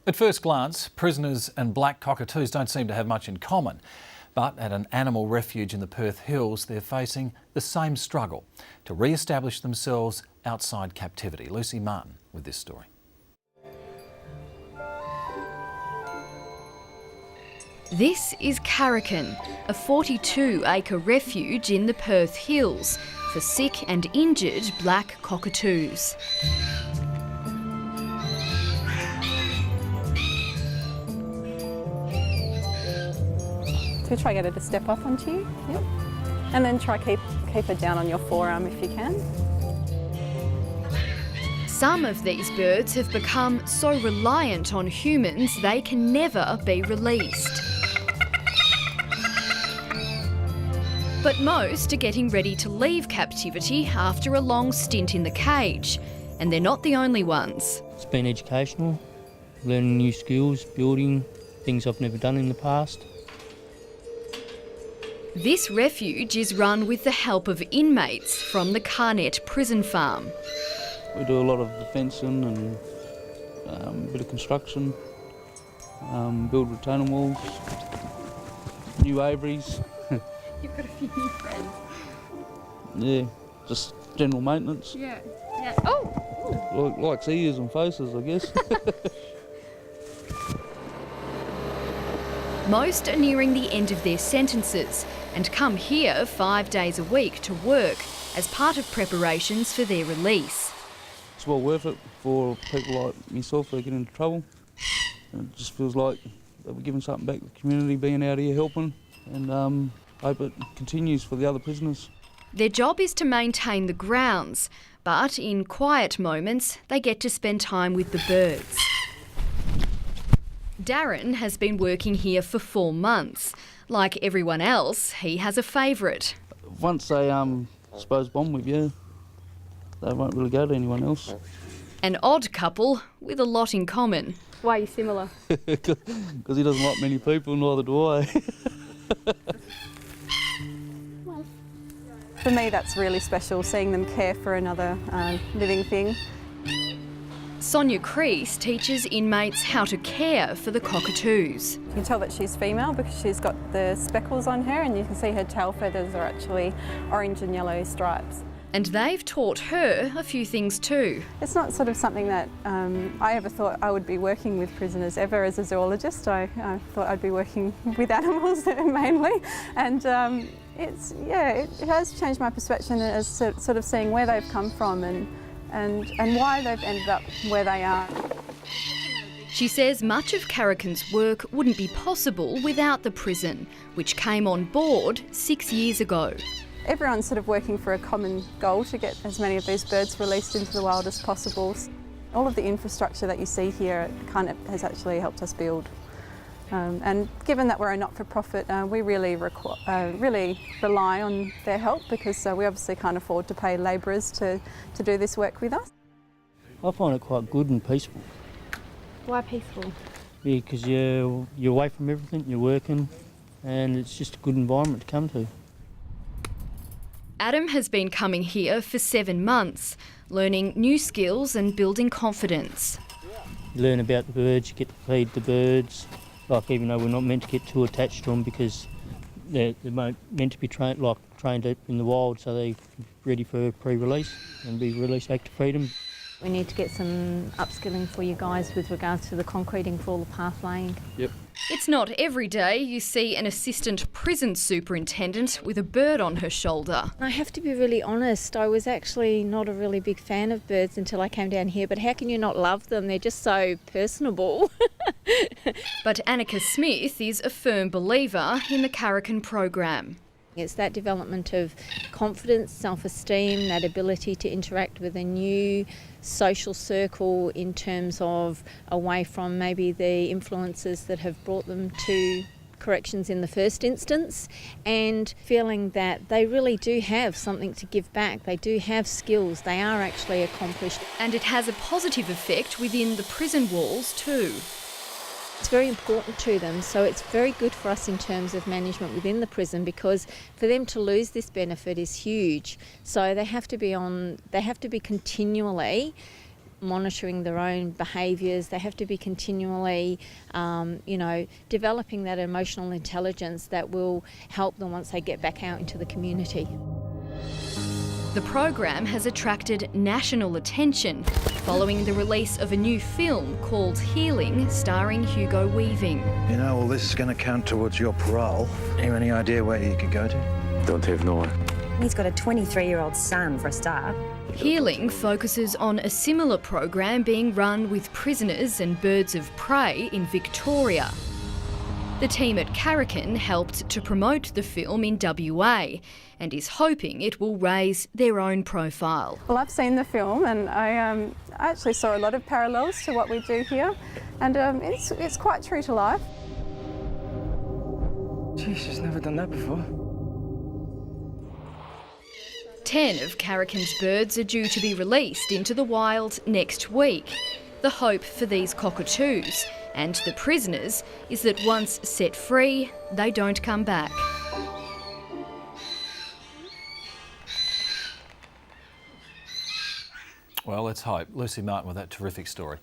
At first glance, prisoners and black cockatoos don't seem to have much in common. But at an animal refuge in the Perth Hills, they're facing the same struggle to re-establish themselves outside captivity. Lucy Martin with this story. This is Carrican, a 42-acre refuge in the Perth Hills for sick and injured black cockatoos. So try get her to step up onto you, yep. And then try keep her down on your forearm if you can. Some of these birds have become so reliant on humans they can never be released. But most are getting ready to leave captivity after a long stint in the cage, and they're not the only ones. It's been educational, learning new skills, building things I've never done in the past. This refuge is run with the help of inmates from the Carnet prison farm. We do a lot of the fencing and a bit of construction, build retaining walls, new aviaries. You've got a few new friends. Yeah, just general maintenance. Yeah. Oh! Likes ears and faces, I guess. Most are nearing the end of their sentences and come here 5 days a week to work as part of preparations for their release. It's well worth it for people like myself that get into trouble. And it just feels like that we're giving something back to the community, being out here helping, and hope it continues for the other prisoners. Their job is to maintain the grounds, but in quiet moments they get to spend time with the birds. Darren has been working here for 4 months. Like everyone else, he has a favourite. Once they suppose bond with you, they won't really go to anyone else. An odd couple with a lot in common. Why are you similar? Because he doesn't like many people, neither do I. For me, that's really special, seeing them care for another living thing. Sonia Crease teaches inmates how to care for the cockatoos. You can tell that she's female because she's got the speckles on her, and you can see her tail feathers are actually orange and yellow stripes. And they've taught her a few things too. It's not sort of something that I ever thought I would be working with prisoners ever as a zoologist. I thought I'd be working with animals mainly, and it has changed my perception as sort of seeing where they've come from and why they've ended up where they are. She says much of Carrican's work wouldn't be possible without the prison, which came on board 6 years ago. Everyone's sort of working for a common goal to get as many of these birds released into the wild as possible. All of the infrastructure that you see here kind of has actually helped us build. And given that we're a not-for-profit, we really rely on their help because we obviously can't afford to pay labourers to do this work with us. I find it quite good and peaceful. Why peaceful? Yeah, because you're away from everything, you're working, and it's just a good environment to come to. Adam has been coming here for 7 months, learning new skills and building confidence. You learn about the birds, you get to feed the birds. Like, even though we're not meant to get too attached to them because they're meant to be trained in the wild, so they're ready for pre-release and be released back to freedom. We need to get some upskilling for you guys with regards to the concreting for all the path laying. Yep. It's not every day you see an assistant prison superintendent with a bird on her shoulder. I have to be really honest, I was actually not a really big fan of birds until I came down here, but how can you not love them? They're just so personable. But Annika Smith is a firm believer in the Carrican program. It's that development of confidence, self-esteem, that ability to interact with a new social circle in terms of away from maybe the influences that have brought them to corrections in the first instance, and feeling that they really do have something to give back. They do have skills. They are actually accomplished. And it has a positive effect within the prison walls too. It's very important to them, so it's very good for us in terms of management within the prison, because for them to lose this benefit is huge. So they have to be continually monitoring their own behaviours. They have to be continually, developing that emotional intelligence that will help them once they get back out into the community. The program has attracted national attention following the release of a new film called Healing, starring Hugo Weaving. You know, all this is going to count towards your parole. You any idea where you could go to? Don't have no. He's got a 23-year-old son, for a start. Healing focuses on a similar program being run with prisoners and birds of prey in Victoria. The team at Carrican helped to promote the film in WA and is hoping it will raise their own profile. Well, I've seen the film and I actually saw a lot of parallels to what we do here, and it's quite true to life. Geez, she's never done that before. 10 of Carrican's birds are due to be released into the wild next week. The hope for these cockatoos and the prisoners is that once set free, they don't come back. Well, let's hope. Lucy Martin with that terrific story.